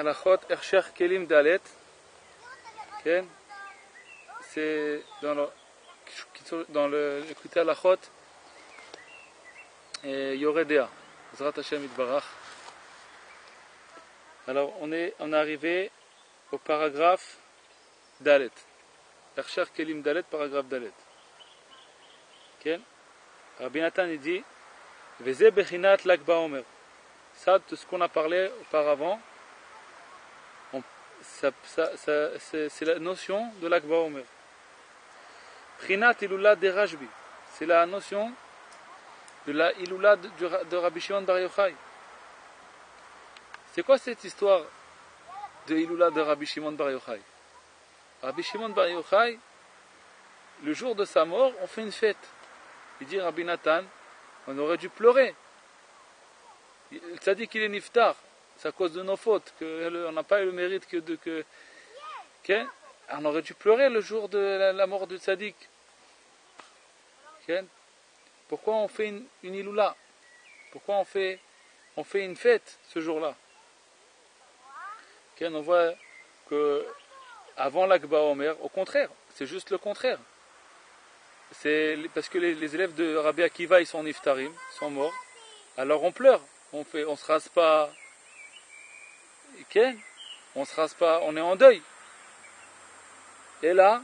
Halachot Ersher Kelim Dalet. C'est dans le écouté Halachot Yoredea. Zrat Hashem Itbarach. Alors on est arrivé au paragraphe Dalet. Ersher Kelim Dalet, paragraphe Dalet. Rabbi Nathan il dit Veze Bechinat Lag Baomer. Ça, de ce qu'on a parlé auparavant, c'est la notion de Lag Baomer. Prinat Ilula de Rajbi. C'est la notion de la Ilula de Rabbi Shimon Bar Yochai. C'est quoi cette histoire de Ilula de Rabbi Shimon Bar Yochai? Rabbi Shimon Bar Yochai, le jour de sa mort, on fait une fête. Il dit Rabbi Nathan, on aurait dû pleurer. Le tzaddik il est niftar, c'est à cause de nos fautes, on n'a pas eu le mérite on aurait dû pleurer le jour de la mort du tzaddik. Pourquoi on fait une iloula? Pourquoi on fait une fête ce jour-là? On voit que avant l'Ag Baomer, au contraire, c'est juste le contraire. C'est parce que les élèves de Rabbi Akiva ils sont niftarim, sont morts. Alors on pleure, on se rase pas. On se rase pas, on est en deuil. Et là,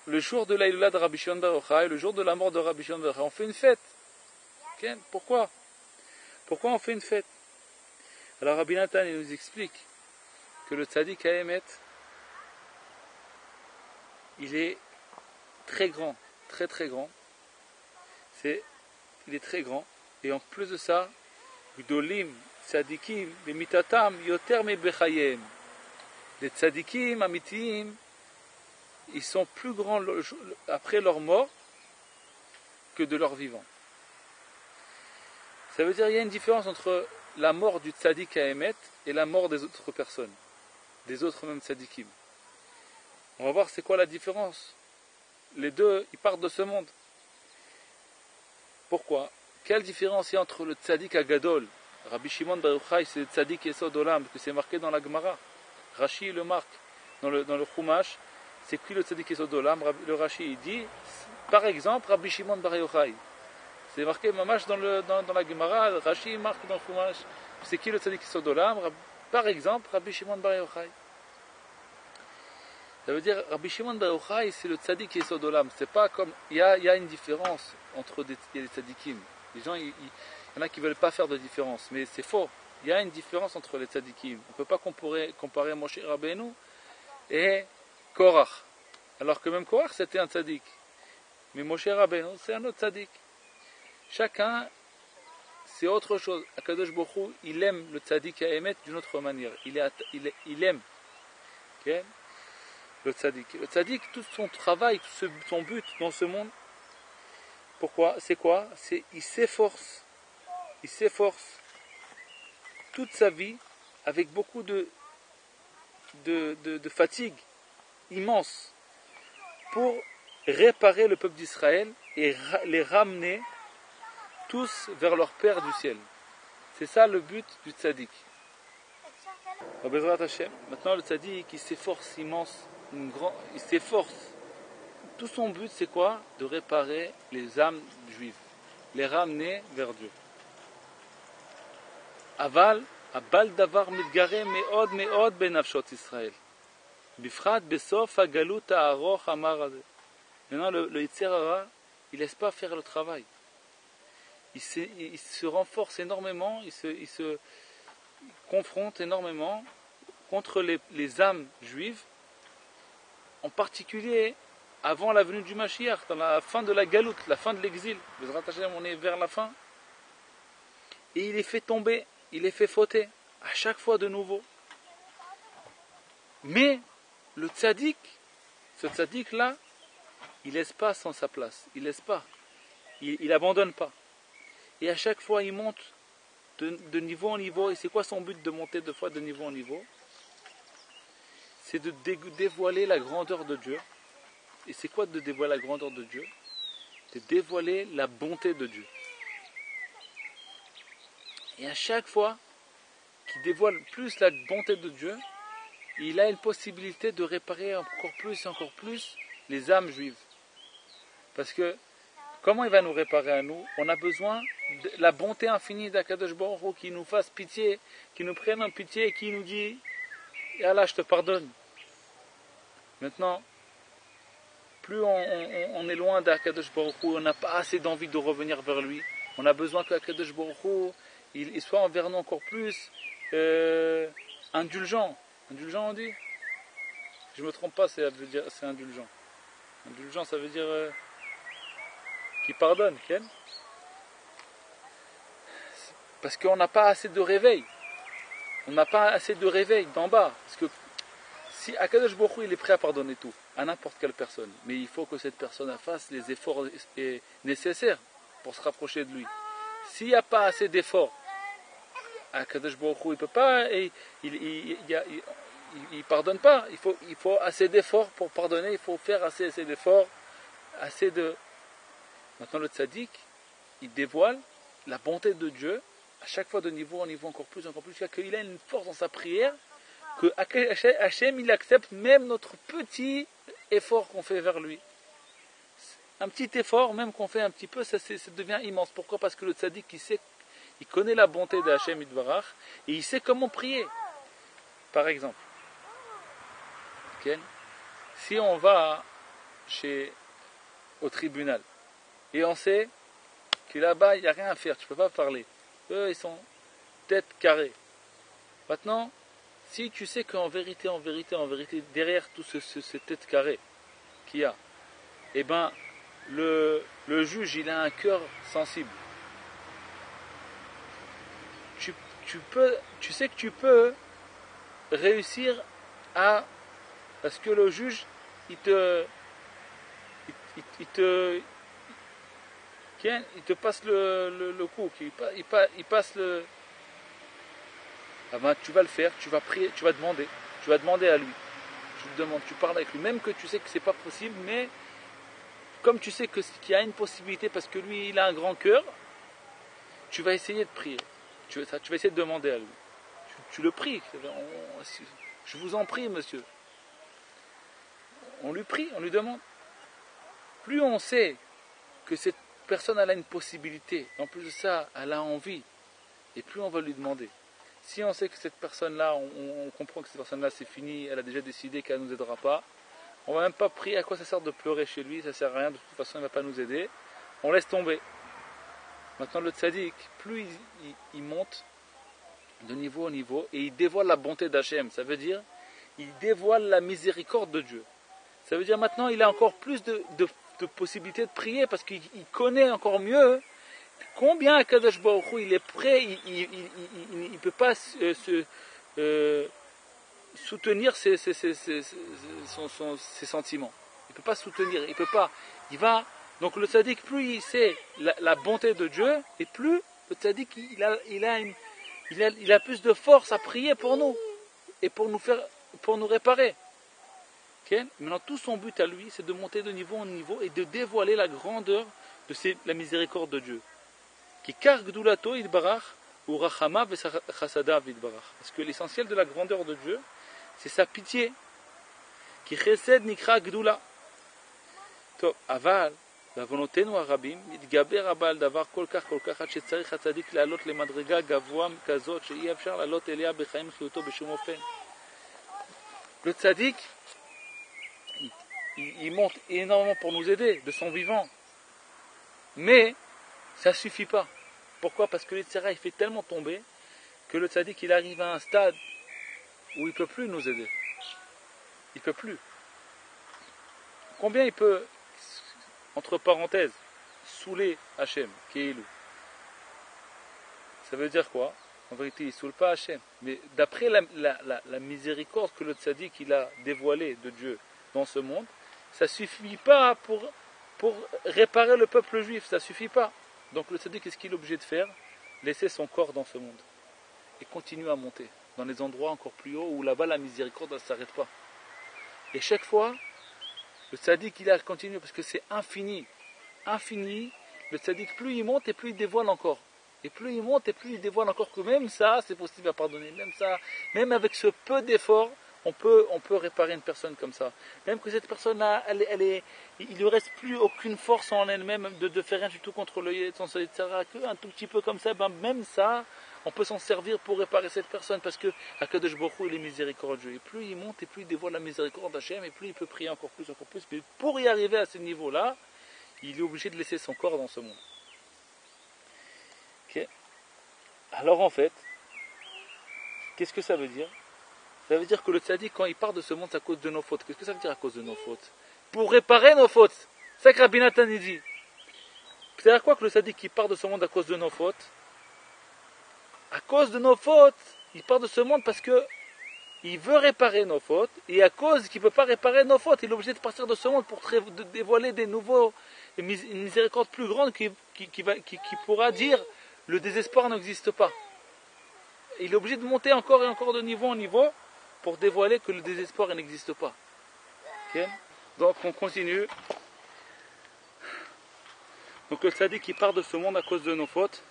le jour de l'Aïloula de Rabbi Shimon Bar Yochai, le jour de la mort de Rabbi Shimon Bar Yochai, on fait une fête. Pourquoi on fait une fête? Alors Rabbi Nathan il nous explique que le tzaddik à Emet, il est très grand, très très grand. Il est très grand. Et en plus de ça, Gdolim, tzadikim, bemitatam, yoter me bechayem. Les tzadikim, amitiyim, ils sont plus grands après leur mort que de leur vivant. Ça veut dire qu'il y a une différence entre la mort du tzadik à Emet et la mort des autres personnes, des autres même tzadikim. On va voir c'est quoi la différence. Les deux, ils partent de ce monde. Pourquoi? Quelle différence il y a entre le tzaddik Agadol? Rabbi Shimon Bar Yochai, c'est le tzaddik Yesod Olam, que c'est marqué dans la Gemara. Rashi le marque dans le Chumash. C'est qui le tzaddik Yesod Olam? Le Rashi il dit, par exemple, Rabbi Shimon Bar Yochai. C'est marqué mamash dans la Gemara. Rashi marque dans le Chumash. C'est qui le tzaddik Yesod Olam? Par exemple, Rabbi Shimon Bar Yochai. Ça veut dire Rabbi Shimon Bar Yochai, c'est le tzaddik Yesod Olam. C'est pas comme il y a une différence entre les tzaddikim. Les gens, il y en a qui ne veulent pas faire de différence, mais c'est faux. Il y a une différence entre les tzaddikim. On ne peut pas comparer Moshe Rabbeinu et Korach. Alors que même Korach, c'était un tzaddik. Mais Moshe Rabbeinu, c'est un autre tzaddik. Chacun, c'est autre chose. Akadosh Baruch Hu, il aime le tzaddik à émettre d'une autre manière. Il aime. Okay? Le tzaddik, tout son travail, tout son but dans ce monde, pourquoi? C'est quoi? Il s'efforce toute sa vie avec beaucoup de fatigue immense pour réparer le peuple d'Israël et les ramener tous vers leur Père du ciel. C'est ça le but du tzaddik. Maintenant le tzaddik il s'efforce il s'efforce. Tout son but c'est quoi? De réparer les âmes juives, les ramener vers Dieu. Aval, abal davar mitgare meod benafshot Israël. Bifrat besof hagalut ha'aroch hamar hazeh. Maintenant le Yetzer Hara, il laisse pas faire le travail. Il se renforce énormément, il se confronte énormément contre les âmes juives, en particulier avant la venue du Mashiach, dans la fin de la galoute, la fin de l'exil. On est vers la fin. Et il les fait tomber, il les fait fauter, à chaque fois de nouveau. Mais le tzaddik, ce tzaddik-là, il laisse pas sans sa place, il laisse pas, il abandonne pas. Et à chaque fois, il monte de niveau en niveau. Et c'est quoi son but de monter deux fois de niveau en niveau? C'est de dévoiler la grandeur de Dieu. Et c'est quoi de dévoiler la grandeur de Dieu? De dévoiler la bonté de Dieu. Et à chaque fois, qui dévoile plus la bonté de Dieu, il a une possibilité de réparer encore plus et encore plus les âmes juives. Parce que, comment il va nous réparer à nous? On a besoin de la bonté infinie d'Akadosh Baruch Hu qui nous fasse pitié, qui nous prenne en pitié et qui nous dit « Allah, je te pardonne ». Maintenant, plus on est loin d'Akadosh Baruch Hu, on n'a pas assez d'envie de revenir vers lui. On a besoin qu'Akadosh Baruch Hu, il soit envers nous encore plus indulgent. Indulgent, on dit? Si je ne me trompe pas, c'est indulgent. Indulgent, ça veut dire qui pardonne, Ken? Parce qu'on n'a pas assez de réveil. On n'a pas assez de réveil d'en bas. Parce que si Akadosh Baruch Hu, il est prêt à pardonner tout, à n'importe quelle personne, mais il faut que cette personne fasse les efforts nécessaires pour se rapprocher de lui. S'il n'y a pas assez d'efforts, Akadosh Baruch Hu, il peut pas, il pardonne pas. Il faut assez d'efforts pour pardonner. Il faut faire assez d'efforts, assez de. Maintenant, le tzaddik, il dévoile la bonté de Dieu à chaque fois de niveau en niveau encore plus, jusqu'à qu'il a une force dans sa prière que Hachem, il accepte même notre petit effort qu'on fait vers lui. Un petit effort, même qu'on fait un petit peu, ça devient immense. Pourquoi? Parce que le tzaddik, il connaît la bonté de Hachem Yitbarach et il sait comment prier. Par exemple, okay? Si on va au tribunal et on sait que là-bas, il n'y a rien à faire, tu ne peux pas parler. Eux, ils sont tête carrée. Maintenant, si tu sais qu'en vérité, derrière tout ce tête carré qu'il y a, eh ben, le juge, il a un cœur sensible. Tu sais que tu peux réussir parce que le juge, il te passe le coup, il passe le. Ah ben, tu vas le faire, tu vas prier, tu vas demander à lui. Tu parles avec lui, même que tu sais que c'est pas possible, mais comme tu sais qu'il y a une possibilité parce que lui, il a un grand cœur, tu vas essayer de prier. Tu vas essayer de demander à lui. Tu le pries. Je vous en prie, monsieur. On lui prie, on lui demande. Plus on sait que cette personne elle a une possibilité, en plus de ça, elle a envie, et plus on va lui demander. Si on sait que cette personne-là, on comprend que cette personne-là c'est fini, elle a déjà décidé qu'elle ne nous aidera pas, on va même pas prier. À quoi ça sert de pleurer chez lui? Ça sert à rien, de toute façon il ne va pas nous aider. On laisse tomber. Maintenant le tzaddik, plus il monte de niveau en niveau et il dévoile la bonté d'Hachem, ça veut dire il dévoile la miséricorde de Dieu. Ça veut dire maintenant il a encore plus de possibilités de prier parce qu'il connaît encore mieux combien Akadosh Baruch Hu il est prêt, il ne peut pas soutenir ses sentiments. Il ne peut pas soutenir, il peut pas. Il va. Donc le tzaddik, plus il sait la bonté de Dieu, et plus le tzaddik il a plus de force à prier pour nous et pour nous réparer. Okay? Maintenant tout son but à lui, c'est de monter de niveau en niveau et de dévoiler la grandeur de la miséricorde de Dieu. Qui car gdulato idbarach ou rachama v'chasadav idbarach. Parce que l'essentiel de la grandeur de Dieu, c'est sa pitié. Qui chesed nikra gdula. To aval בעוונותינו הרבים מתגבר הבעל דבר כל כך עד שצריך הצדיק לעלות למדרגה גבוהה כזאת שאי אפשר לעלות אליה בחיים חיותו בשום אופן. Le tzaddik, il monte énormément pour nous aider de son vivant. Mais ça ne suffit pas. Pourquoi? Parce que l'Yetzirah, il fait tellement tomber que le tzaddik, il arrive à un stade où il ne peut plus nous aider. Il ne peut plus. Combien il peut, entre parenthèses, saouler Hachem, Keilou? Ça veut dire quoi? En vérité, il ne saoule pas Hachem. Mais d'après la miséricorde que le tzaddik il a dévoilée de Dieu dans ce monde, ça ne suffit pas pour réparer le peuple juif. Ça ne suffit pas. Donc le tzaddik, qu'est-ce qu'il est obligé de faire? Laisser son corps dans ce monde. Et continuer à monter dans les endroits encore plus hauts où là-bas la miséricorde ne s'arrête pas. Et chaque fois, le tzaddik il a continué parce que c'est infini. Infini. Le tzaddik, plus il monte et plus il dévoile encore. Et plus il monte, et plus il dévoile encore que même ça, c'est possible à pardonner. Même ça, même avec ce peu d'efforts, on peut réparer une personne comme ça. Même que cette personne-là, il ne lui reste plus aucune force en elle-même de faire rien du tout contre le etc. Qu'un tout petit peu comme ça, même ça, on peut s'en servir pour réparer cette personne. Parce que Akadosh Baruch Hu, il est miséricordieux. Et plus il monte, et plus il dévoile la miséricorde d'Hachem, et plus il peut prier encore plus. Mais pour y arriver à ce niveau-là, il est obligé de laisser son corps dans ce monde. Okay. Alors en fait, qu'est-ce que ça veut dire? Ça veut dire que le tzaddik, quand il part de ce monde, c'est à cause de nos fautes. Qu'est-ce que ça veut dire à cause de nos fautes? Pour réparer nos fautes. C'est ça que Rabbi Nathan dit. C'est-à-dire quoi que le tzaddik qui part de ce monde à cause de nos fautes? À cause de nos fautes, il part de ce monde parce que il veut réparer nos fautes, et à cause qu'il ne peut pas réparer nos fautes, il est obligé de partir de ce monde pour dévoiler des nouveaux, une miséricorde plus grande qui pourra dire le désespoir n'existe pas. Il est obligé de monter encore et encore de niveau en niveau pour dévoiler que le désespoir n'existe pas. Okay? Donc on continue. Donc le tzaddik qui part de ce monde à cause de nos fautes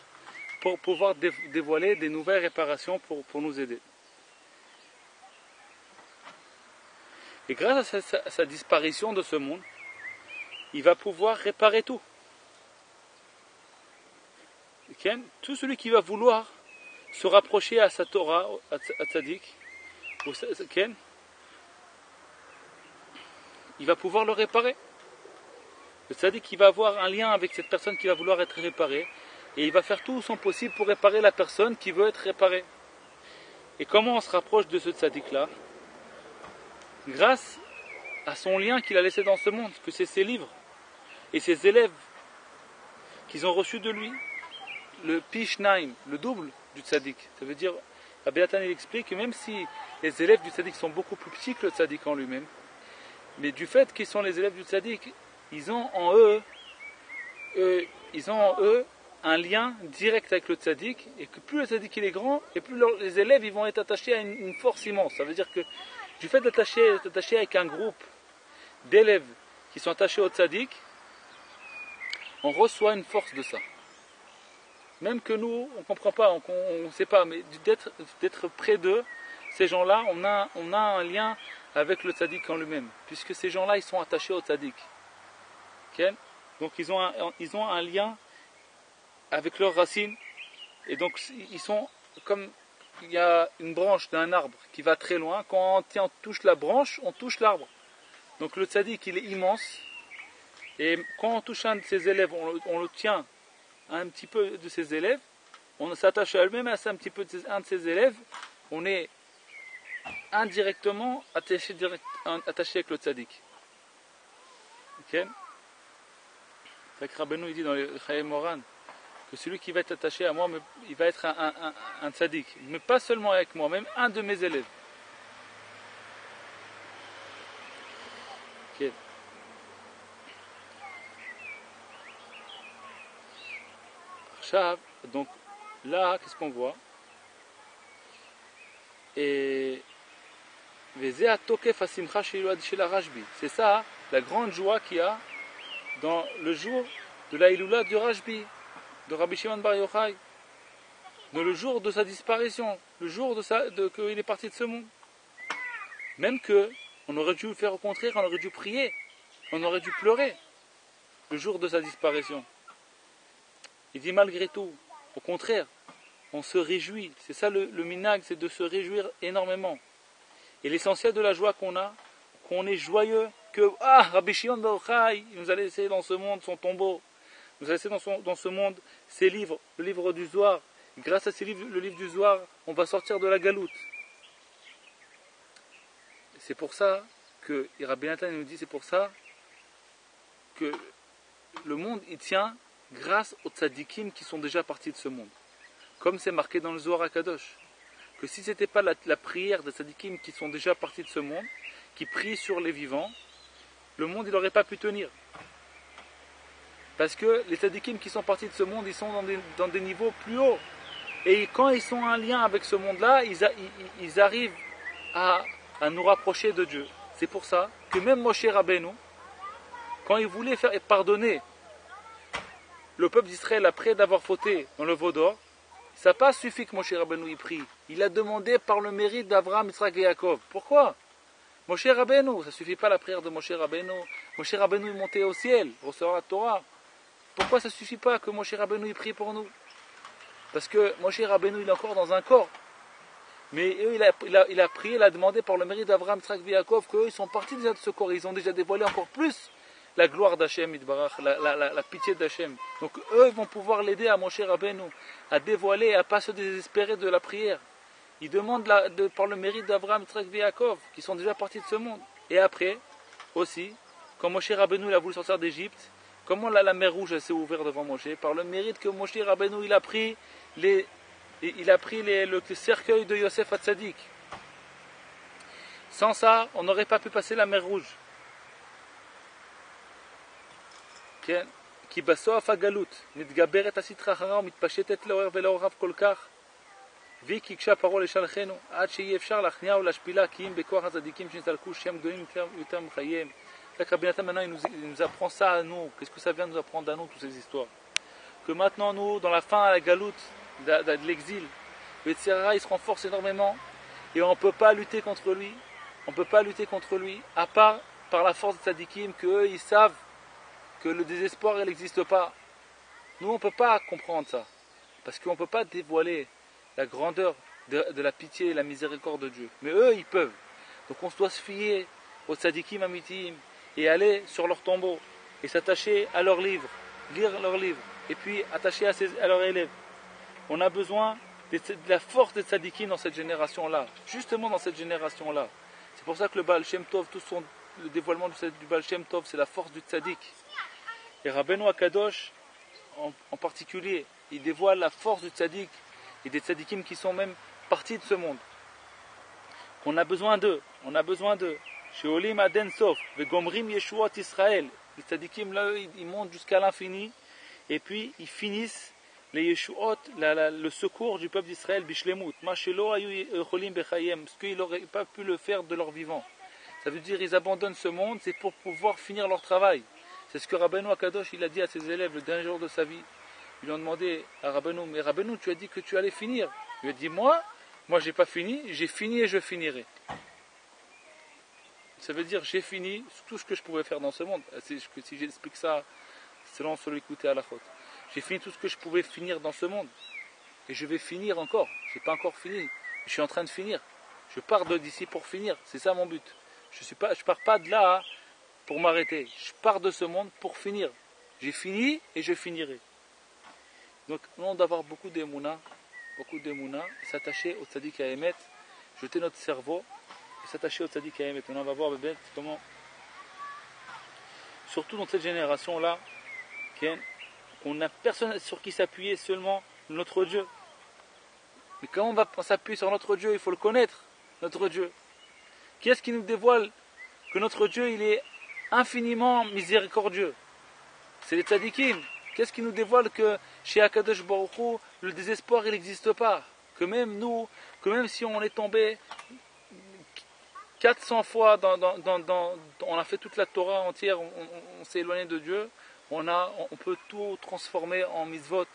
pour pouvoir dévoiler des nouvelles réparations pour nous aider. Et grâce à sa disparition de ce monde, il va pouvoir réparer tout. Okay? Tout celui qui va vouloir se rapprocher à sa Torah, à tzaddik, okay? Il va pouvoir le réparer. Le tzaddik il va avoir un lien avec cette personne qui va vouloir être réparée, et il va faire tout son possible pour réparer la personne qui veut être réparée. Et comment on se rapproche de ce tzaddik-là? Grâce à son lien qu'il a laissé dans ce monde, que c'est ses livres et ses élèves qu'ils ont reçus de lui, le Pishnaim, le double du tzaddik. Ça veut dire, Rabbi Nathan il explique que même si les élèves du tzaddik sont beaucoup plus petits que le tzaddik en lui-même, mais du fait qu'ils sont les élèves du tzaddik, ils ont en eux un lien direct avec le tzaddik, et que plus le tzaddik il est grand, et plus les élèves ils vont être attachés à une force immense. Ça veut dire que du fait d'être attaché avec un groupe d'élèves qui sont attachés au tzaddik, on reçoit une force de ça. Même que nous, on ne comprend pas, on ne sait pas, mais d'être près d'eux, ces gens-là, on a un lien avec le tzaddik en lui-même, puisque ces gens-là, ils sont attachés au tzaddik. Okay? Donc ils ont un lien avec leurs racines, et donc ils sont comme il y a une branche d'un arbre qui va très loin, quand on touche la branche, on touche l'arbre. Donc le tzaddik, il est immense, et quand on touche un de ses élèves, on le tient un petit peu de ses élèves, on s'attache à lui-même à un petit peu un de ses élèves, on est indirectement attaché avec le tzaddik. Ok? C'est que Rabbeinu il dit dans le Chayei Moran que celui qui va être attaché à moi, il va être un tzaddik, mais pas seulement avec moi, même un de mes élèves. Okay. Donc là, qu'est-ce qu'on voit? Et c'est ça la grande joie qu'il y a dans le jour de la Iloula du Rashbi, de Rabbi Shimon Bar Yochai, dans le jour de sa disparition, le jour qu'il est parti de ce monde. Même que on aurait dû faire au contraire, on aurait dû prier, on aurait dû pleurer le jour de sa disparition. Il dit malgré tout, au contraire, on se réjouit. C'est ça le minhag, c'est de se réjouir énormément. Et l'essentiel de la joie qu'on est joyeux, que Rabbi Shimon Bar Yochai, il nous a laissé dans ce monde son tombeau, il nous a laissé dans ce monde ses livres, le livre du Zohar. Grâce à ces livres, le livre du Zohar, on va sortir de la galoute. C'est pour ça que Rabbi Nathan nous dit, c'est pour ça que le monde il tient grâce aux tzadikim qui sont déjà partis de ce monde. Comme c'est marqué dans le Zohar HaKadosh, que si ce n'était pas la prière des tzadikim qui sont déjà partis de ce monde, qui prient sur les vivants, le monde il n'aurait pas pu tenir. Parce que les tzadikim qui sont partis de ce monde, ils sont dans des niveaux plus hauts. Et quand ils sont en lien avec ce monde-là, ils arrivent à nous rapprocher de Dieu. C'est pour ça que même Moshe Rabbeinu, quand il voulait faire pardonner le peuple d'Israël, après d'avoir fauté dans le veau d'or, ça n'a pas suffi que Moshe Rabbeinu y prie. Il a demandé par le mérite d'Abraham, Yitzhak et Yaakov. Pourquoi? Moshe Rabbeinu, ça ne suffit pas la prière de Moshe Rabbeinu. Moshe Rabbeinu est monté au ciel, recevoir la Torah. Pourquoi ça ne suffit pas que Moshe Rabbeinu y prie pour nous? Parce que Moshe Rabbeinu, il est encore dans un corps. Mais eux, il a prié, il a demandé par le mérite d'Abraham, Yitzhak et Yaakov, qu'eux, ils sont partis déjà de ce corps. Ils ont déjà dévoilé encore plus la gloire d'Hachem, la pitié d'Hachem. Donc eux, ils vont pouvoir l'aider à Moshe Rabbeinu, à dévoiler, à ne pas se désespérer de la prière. Ils demandent par le mérite d'Abraham, Yitzhak et Yaakov, qui sont déjà partis de ce monde. Et après, aussi, quand Moshe Rabbeinu il a voulu sortir d'Égypte, comment la mer Rouge s'est ouverte devant Moshe? Par le mérite que Moshe Rabbeinu il a pris le cercueil de Yosef Hatzadik. Sans ça, on n'aurait pas pu passer la mer Rouge. כי בסוף הגלות מתגברת הסטרא אחרא ומתפשטת לאורך ולאורך כל כך והיא כיקשה פרעה לשלחנו עד שיהיה אפשר להכניעה ולהשפילה כי אם בכוח הצדיקים שנסתלקו שהם גדולים יותר מחייהם. Rabbi Nathan maintenant il nous apprend ça à nous. Qu'est-ce que ça vient nous apprendre à nous toutes ces histoires? Que maintenant nous, dans la fin à la galoute de l'exil, le Tzera il se renforce énormément et on ne peut pas lutter contre lui. On ne peut pas lutter contre lui à part par la force des tzadikim qu'eux ils savent que le désespoir il n'existe pas. Nous on ne peut pas comprendre ça parce qu'on ne peut pas dévoiler la grandeur de la pitié et la miséricorde de Dieu. Mais eux ils peuvent. Donc on doit se fier aux tzadikim amitim et aller sur leur tombeau et s'attacher à leurs livres, lire leurs livres et puis attacher à leurs élèves. On a besoin de la force des tzadikim dans cette génération-là, justement dans cette génération-là. C'est pour ça que le Baal Shem Tov, le dévoilement du Baal Shem Tov, c'est la force du tzadik. Et Rabbeinu Akadosh, en particulier, il dévoile la force du tzadik et des tzadikim qui sont même partis de ce monde. On a besoin d'eux, Chez Olim Aden Sof, Vegomrim Yeshuot Israël. Les tzadikim là, ils montent jusqu'à l'infini et puis ils finissent les Yeshuot, le secours du peuple d'Israël, Bishlemut, Mashelo Ayu Cholim Bechayem, ce qu'ils n'auraient pas pu le faire de leur vivant. Ça veut dire ils abandonnent ce monde, c'est pour pouvoir finir leur travail. C'est ce que Rabbeinu Akadosh il a dit à ses élèves le dernier jour de sa vie. Ils lui ont demandé à Rabbeinu, mais Rabbeinu, tu as dit que tu allais finir. Il lui a dit, moi j'ai pas fini, j'ai fini et je finirai. Ça veut dire j'ai fini tout ce que je pouvais faire dans ce monde. Si j'explique ça selon celui écouté à la faute. J'ai fini tout ce que je pouvais finir dans ce monde. Et je vais finir encore. Je n'ai pas encore fini. Je suis en train de finir. Je pars d'ici pour finir. C'est ça mon but. Je ne pars pas de là pour m'arrêter. Je pars de ce monde pour finir. J'ai fini et je finirai. Donc nous on doit avoir beaucoup d'émouna, s'attacher au tzaddik à émettre, jeter notre cerveau et s'attacher au tzaddik à émettre. On va voir comment, surtout dans cette génération-là, qu'on n'a personne sur qui s'appuyer, seulement notre Dieu. Mais comment on va s'appuyer sur notre Dieu? Il faut le connaître, notre Dieu. Qui est-ce qui nous dévoile que notre Dieu il est infiniment miséricordieux? C'est les tzadikim. Qu'est-ce qui nous dévoile que chez Akadosh Baruch Hu, le désespoir il n'existe pas? Que même nous, que même si on est tombé 400 fois, on a fait toute la Torah entière, on s'est éloigné de Dieu, on peut tout transformer en mitzvot.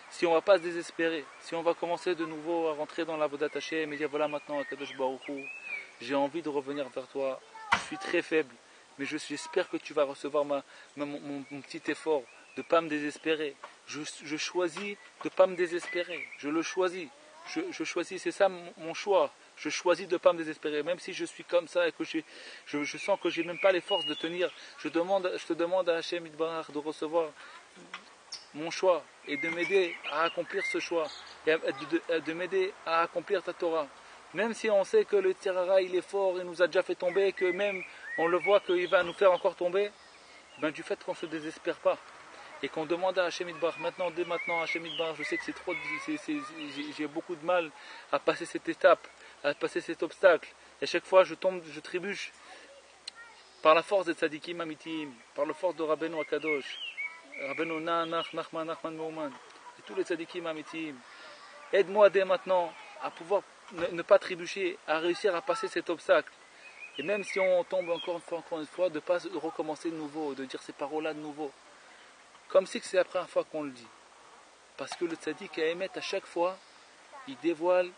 Si on ne va pas se désespérer, si on va commencer de nouveau à rentrer dans la Vodat Hashem et dire voilà maintenant Akadosh Baruch Hu, j'ai envie de revenir vers toi, je suis très faible, mais j'espère que tu vas recevoir mon petit effort, de ne pas me désespérer. Je choisis de ne pas me désespérer, je le choisis, je choisis, c'est ça mon choix. Je choisis de ne pas me désespérer, même si je suis comme ça et que je sens que je n'ai même pas les forces de tenir. Je te demande à Hachem Yitbarach de recevoir mon choix et de m'aider à accomplir ce choix, et de m'aider à accomplir ta Torah. Même si on sait que le Tirara il est fort, il nous a déjà fait tomber, que même on le voit qu'il va nous faire encore tomber, du fait qu'on ne se désespère pas. Et qu'on demande à Hachem Yitbarach, dès maintenant, Hachem Yitbarach, je sais que c'est trop, j'ai beaucoup de mal à passer cette étape, à passer cet obstacle. Et à chaque fois, je tombe, je trébuche. Par la force des tzadikim amitim, par la force de Rabbeinu Akadosh, Rabbeinu Nachman Mouman, et tous les tzadikim amitim. Aide-moi dès maintenant à pouvoir ne pas trébucher, à réussir à passer cet obstacle. Et même si on tombe encore une fois, de ne pas recommencer de nouveau, de dire ces paroles-là de nouveau. comme si c'est la première fois qu'on le dit. Parce que le tzaddik à émettre à chaque fois, il dévoile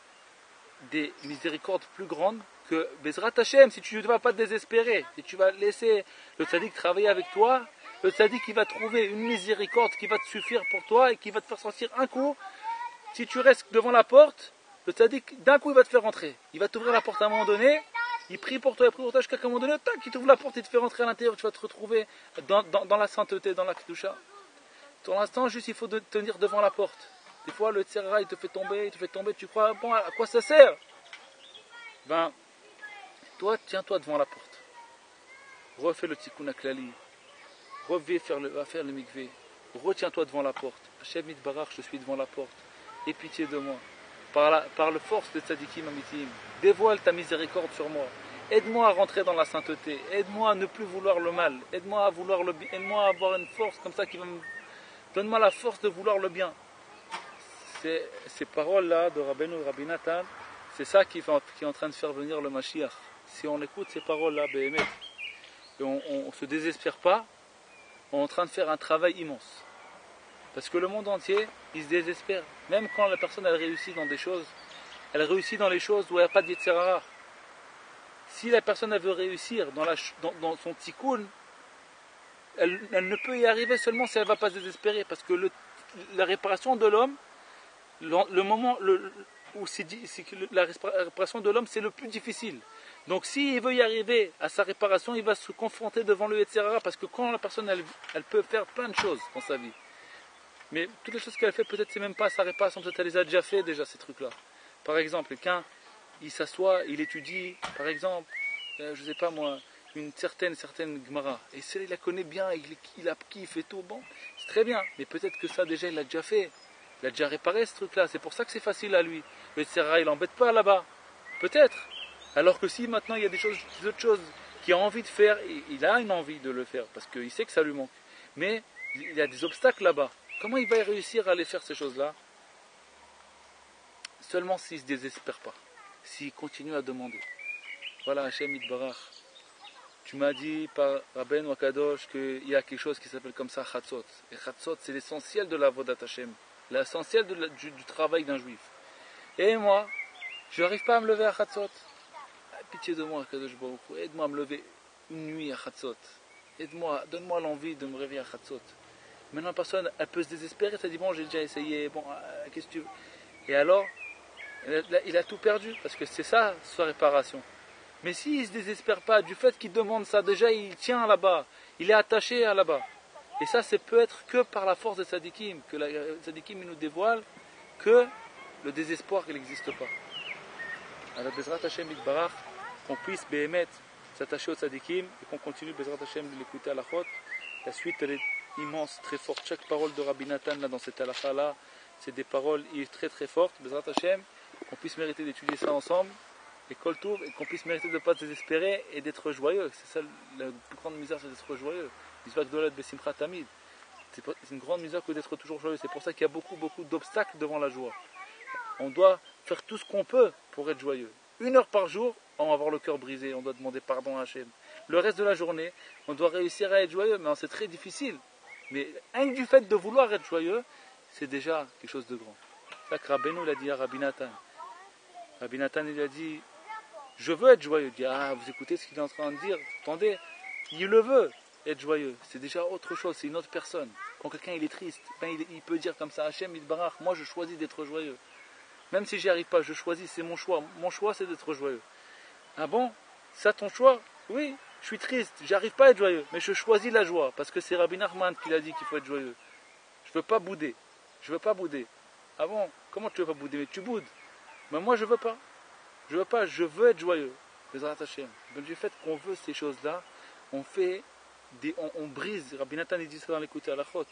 des miséricordes plus grandes que Bezrat Hashem, si tu ne vas pas te désespérer, si tu vas laisser le tzaddik travailler avec toi, le tzaddik il va trouver une miséricorde qui va te suffire pour toi et qui va te faire sentir un coup. Si tu restes devant la porte, le tzaddik d'un coup il va te faire rentrer. Il va t'ouvrir la porte à un moment donné, il prie pour toi jusqu'à un moment donné, tac, il t'ouvre la porte et te fait rentrer à l'intérieur, tu vas te retrouver dans la sainteté, dans la kedusha. Pour l'instant, juste il faut tenir devant la porte. Des fois, le tzera, il te fait tomber, tu crois, bon, à quoi ça sert? Ben, toi, tiens-toi devant la porte. Refais le tikkun haklali. Va faire le mikvé. Retiens-toi devant la porte. Hashem Yitbarach, je suis devant la porte. Aie pitié de moi. Par la force de tzadikim amitim, dévoile ta miséricorde sur moi. Aide-moi à rentrer dans la sainteté. Aide-moi à ne plus vouloir le mal. Aide-moi à vouloir le bien. Aide-moi à avoir une force comme ça qui va me... Donne-moi la force de vouloir le bien. Ces paroles-là de Rabbeinu Rabbi Nathan, c'est ça qui est en train de faire venir le Mashiach. Si on écoute ces paroles-là, Béhémet, et on ne se désespère pas, on est en train de faire un travail immense. Parce que le monde entier, il se désespère. Même quand la personne elle réussit dans des choses, elle réussit dans les choses où il n'y a pas de Yetzer Hara. Si la personne elle veut réussir dans son tikkun, elle ne peut y arriver seulement si elle ne va pas se désespérer. Parce que la réparation de l'homme, le moment où la réparation de l'homme, c'est le plus difficile. Donc s'il veut y arriver à sa réparation, il va se confronter devant le Yetzer Hara. Parce que quand la personne elle peut faire plein de choses dans sa vie. Mais toutes les choses qu'elle fait, peut-être c'est même pas sa réparation, peut-être elle les a déjà fait déjà ces trucs-là. Par exemple, quelqu'un, il s'assoit, il étudie, par exemple, je sais pas moi, une certaine Gemara. Et celle, il la connaît bien, il a kiffé et tout, bon, c'est très bien. Mais peut-être que ça déjà, il l'a déjà fait. Il a déjà réparé ce truc-là, c'est pour ça que c'est facile à lui. Le Tzera, il l'embête pas là-bas. Peut-être. Alors que si maintenant il y a des autres choses qu'il a envie de faire, il a une envie de le faire, parce qu'il sait que ça lui manque. Mais il y a des obstacles là-bas. Comment il va réussir à aller faire ces choses-là? Seulement s'il ne se désespère pas, s'il continue à demander. Voilà, Hashem Yitbarach. Tu m'as dit par Rabbeinu Akadosh qu'il y a quelque chose qui s'appelle comme ça Chatzot. Et Chatzot, c'est l'essentiel de la Vodat Hashem, l'essentiel du travail d'un juif. Et moi, je n'arrive pas à me lever à Chatzot. Pitié de moi, Akadosh Baruch Hu. Aide-moi à me lever une nuit à Chatzot. Aide-moi, donne-moi l'envie de me réveiller à Chatzot. Maintenant, la personne, elle peut se désespérer, elle dit bon, j'ai déjà essayé, bon, qu'est-ce que tu veux? Et alors, il a tout perdu, parce que c'est ça, sa réparation. Mais s'il ne se désespère pas du fait qu'il demande ça, déjà il tient là-bas, il est attaché à là-bas. Et ça, c'est peut être que par la force de Tzadikim, que la Tzadikim nous dévoile que le désespoir, il n'existe pas. Alors, Bezrat Hashem Yitbarach, qu'on puisse Béhémet s'attacher au Tzadikim et qu'on continue Bezrat Hashem de l'écouter à la chôte. La suite, elle est immense, très forte. Chaque parole de Rabbi Nathan là, dans cette halakha là, c'est des paroles très très fortes. Bezrat Hashem, qu'on puisse mériter d'étudier ça ensemble, et Kol Tov, et qu'on puisse mériter de ne pas se désespérer et d'être joyeux. C'est ça la plus grande misère, c'est d'être joyeux. C'est une grande misère que d'être toujours joyeux. C'est pour ça qu'il y a beaucoup d'obstacles devant la joie. On doit faire tout ce qu'on peut pour être joyeux. 1 heure par jour, on va avoir le cœur brisé, on doit demander pardon à Hachem. Le reste de la journée, on doit réussir à être joyeux, mais c'est très difficile. Mais rien que du fait de vouloir être joyeux, c'est déjà quelque chose de grand. C'est ça que Rabbeinu l'a dit à Rabbi Nathan. Rabbi Nathan il a dit, je veux être joyeux. Il dit, vous écoutez ce qu'il est en train de dire, attendez, il le veut être joyeux. C'est déjà autre chose, c'est une autre personne. Quand quelqu'un il est triste, il peut dire comme ça, Hachem Yitbarach, moi je choisis d'être joyeux. Même si j'y arrive pas, je choisis, c'est mon choix. Mon choix c'est d'être joyeux. Ah bon? Ça ton choix? Oui, je suis triste, j'arrive pas à être joyeux, mais je choisis la joie, parce que c'est Rabbi Nachman qui l'a dit qu'il faut être joyeux. Je veux pas bouder. Ah bon? Comment tu veux pas bouder? Mais tu boudes. Mais moi je veux pas. Je veux être joyeux. Bezrat Hashem. Donc du fait qu'on veut ces choses-là, on brise, Rabbi Nathan il dit ça dans l'écouter à la chôte,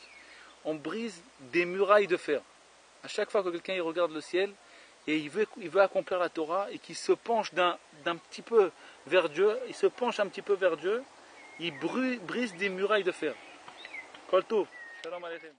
on brise des murailles de fer. À chaque fois que quelqu'un il regarde le ciel, et il veut accomplir la Torah, et qu'il se penche d'un petit peu vers Dieu, il brise des murailles de fer. Kol Tov. Shalom Aleichem.